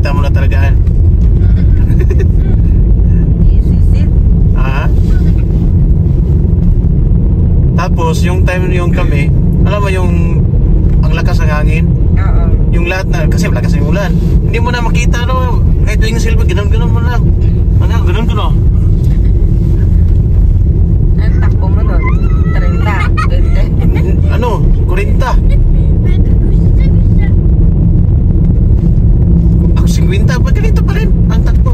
makita mo na talaga. Tapos yung time yung kami, alam mo yung ang lakas ng hangin. Oo. Yung lahat na, kasi malakas yung ulan. Hindi mo na makita, no? Kahit yung silver, ganun mo lang. Ganun ko, no? Ang takbo mo nun? 30? 20? Ano? 40. Ako 50, ba't ganito pa rin? Ang takbo.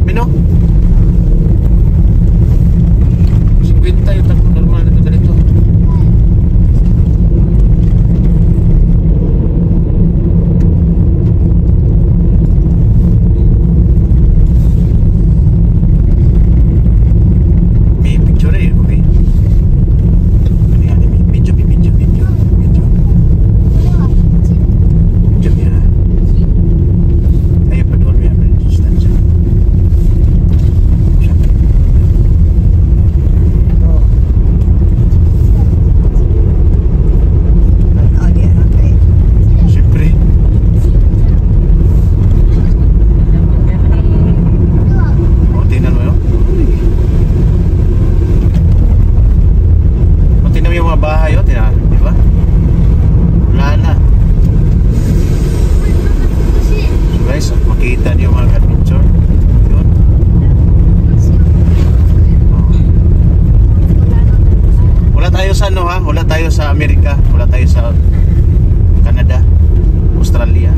Bino? 50 yung takbo normal na ganito. Wala tayo sa Amerika, wala tayo sa Canada, Australia.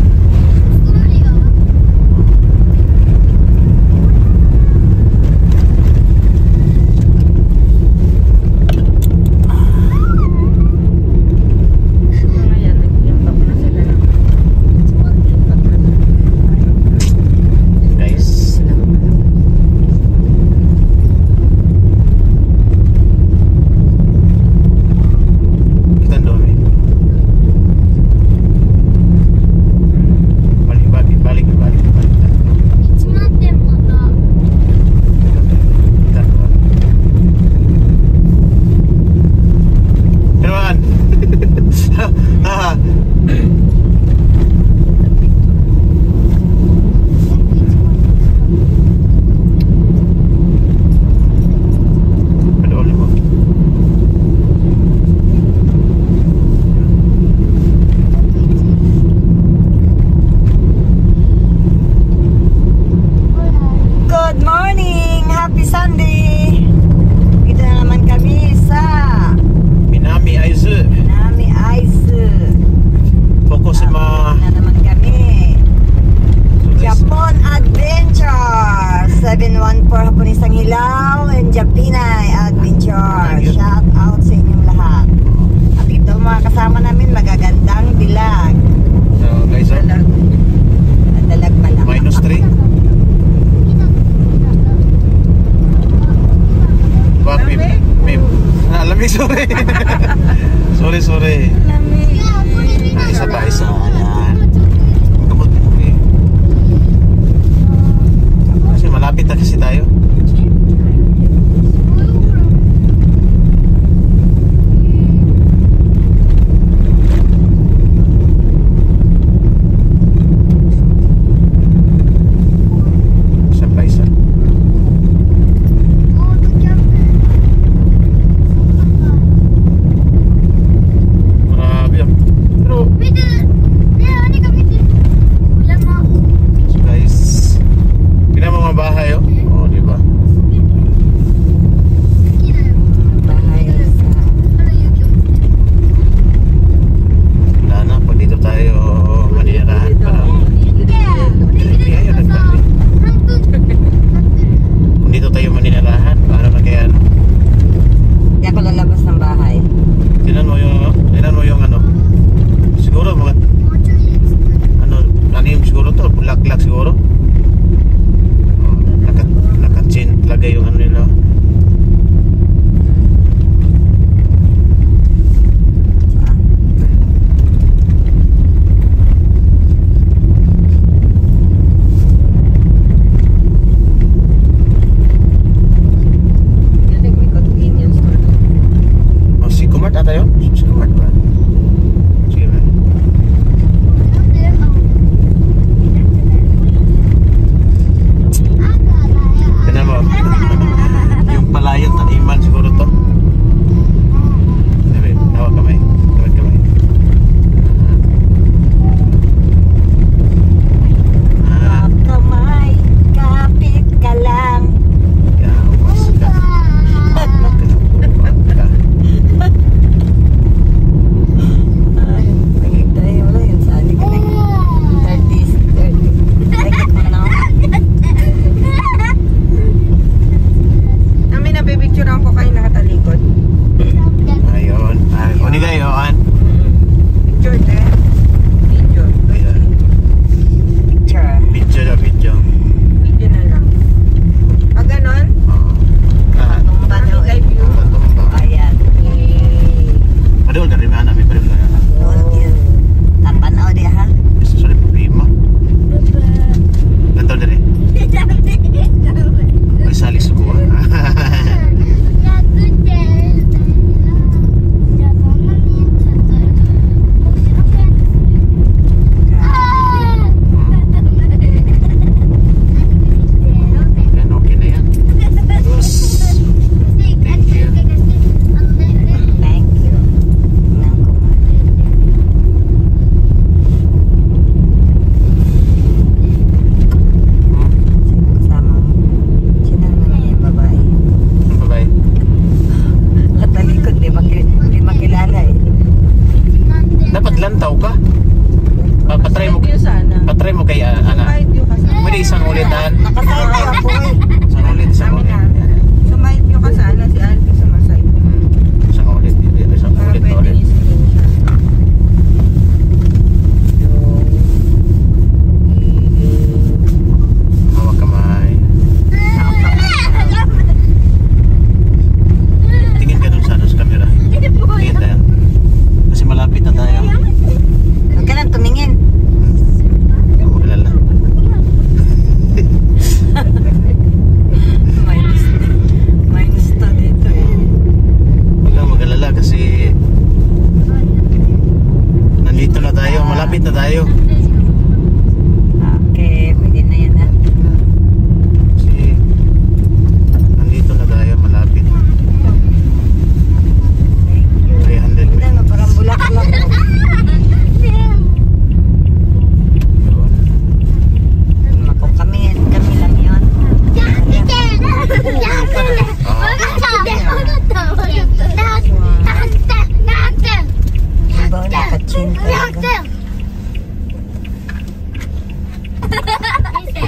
Sorry. Isa pa, isa. Ayan. Kasi malapit na kasi tayo.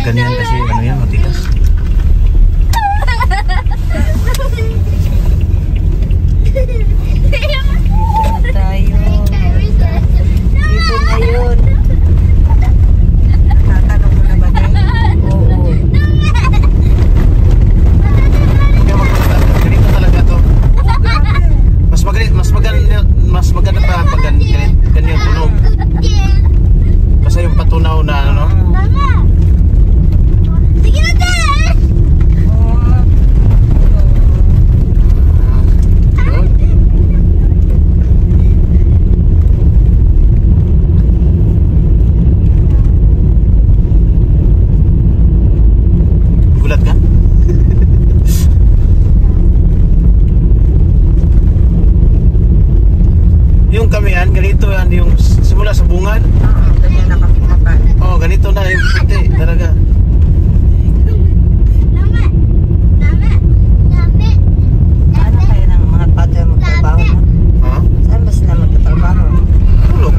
Huwag ganyan kasi ano yan, matigas. Tayo. Dito na yun. Tatanong mo na ba tayo? Oo. Ganito talaga to. Mas maganda pa pag ganyan tunog. Kasi yung patunaw na ano. Gulat ka? Yung kamihan, ganito yan, yung simula sa bungan. Ganyan na kami kumakain. Oh, ganito na yung puti, talaga. Ano kaya ng mga father magtrabaho na? Ha? Saan ba sila magtatrabaho? Tulog.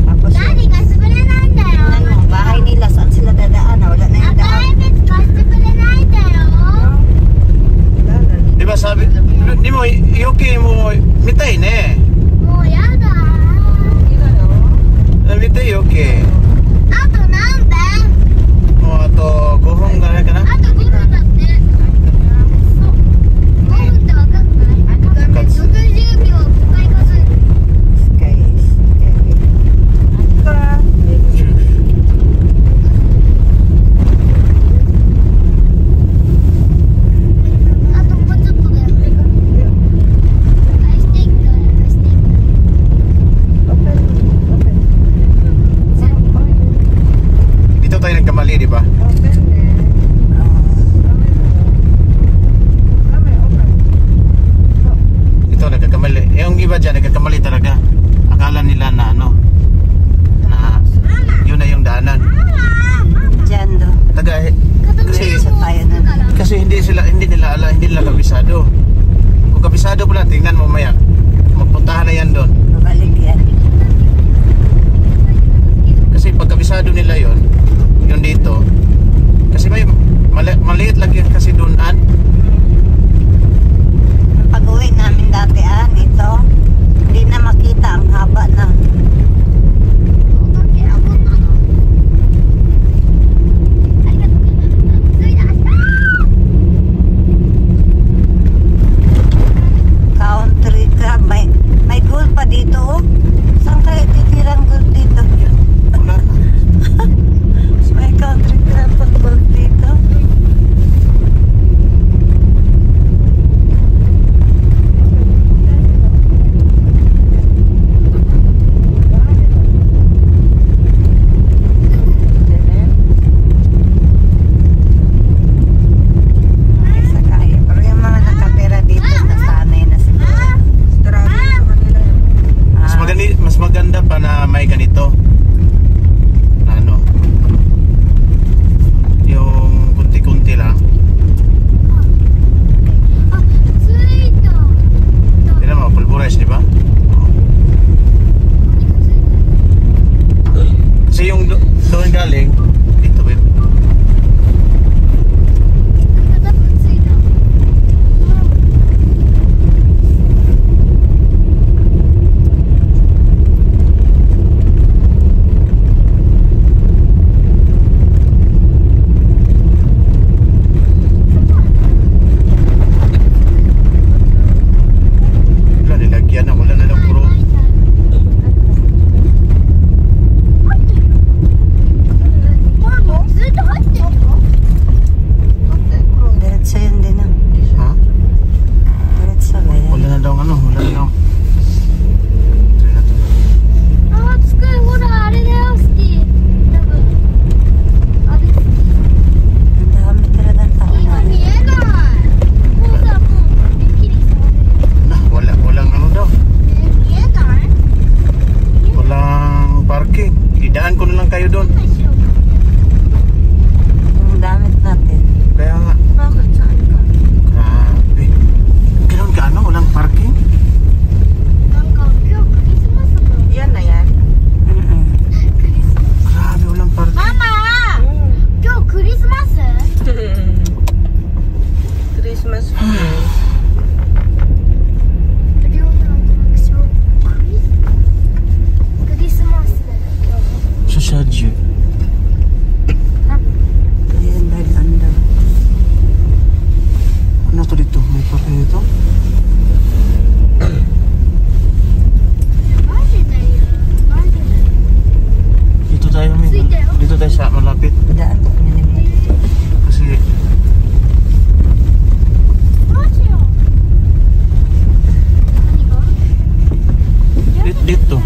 Tapos tingnan mo, bahay nila, saan sila dadaan? Wala na yung daan. Wala na. Di ba sabi, di mo, yuki mo, mitay na eh. Mitay yuki. O, ato, gohong gana ka na. Guys. Dito tayo nagkamali, di ba? Dito nagkakamali. Yung iba dyan, nagkakamali talaga. Akala nila na ano, na yun na yung daanan. Diyan do. Taga, kasi, Diretso tayo na. kasi hindi nila kabisado. Kung kabisado pala, tingnan mo maya. Magpuntahan na yan doon. Babalik yan. Kasi pag kabisado nila yon, yun dito. Kasi may maliit lang yan kasi doonan. Pag-uwi namin dati ito, hindi na makita ang haba na. Country club, may gold pa dito oh. Saan kaya titirang gold dito? Wala na. May country club pang gold dito. Christmas tree. Sa Shadju. Ayan, bed under. Ano to dito? May parking dito? Dito tayo, Min. Dito tayo sa malapit. Daan ko niya naman. Kasi dito.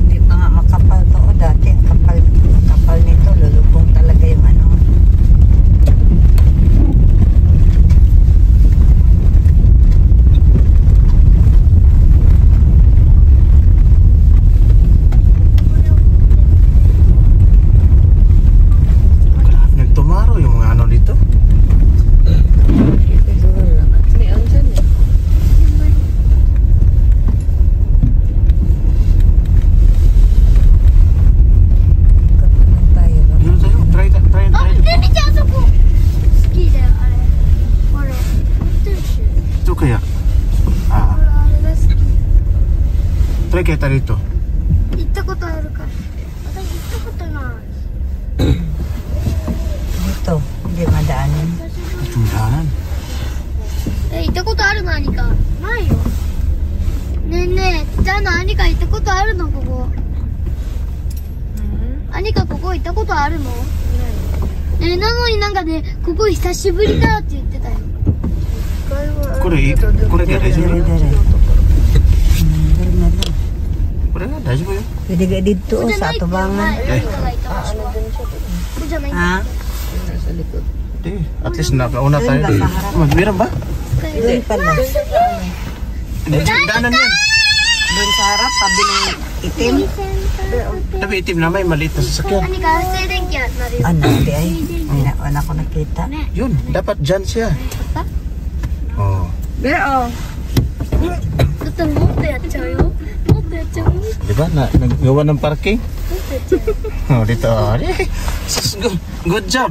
Hindi pa nga makapal to. O, dati ang kapal nito. Lulubong talaga yung ano. Nagtumaro yung mga ano dito. Siguro. May andyan eh. Kapag tayo. Dito tayo. Try. Ito kaya. Try kaya tayo dito. Dito. Hindi madaanin. Ito daanan. 行ったことある何かないよねえねえじゃあ何か行ったことあるのここ何かここ行ったことあるのなのになんかねここ久しぶりだって言ってたよこれで大丈夫?これが大丈夫よ. Pwede ka dito ここじゃ sa ないって前 atubangan. 何かがいた場所はここじゃないんだ Ha? Di, at least nakauna tayo. Doon ba sa harap? Meron ba? Doon pala. Hindi, daanan yan. Doon sa harap, tabi ng itim. Tapi itim na may maliit na sasakyan. 何か静電気あるよ Ano, di ay. Wala ko nakita. Yun, dapat dyan siya. Oh. だったらもっとやっちゃうよもっとやっちゃうよ Di ba? Naggawa ng parking? もっとやっちゃうよ Oh, dito. Sus, good job.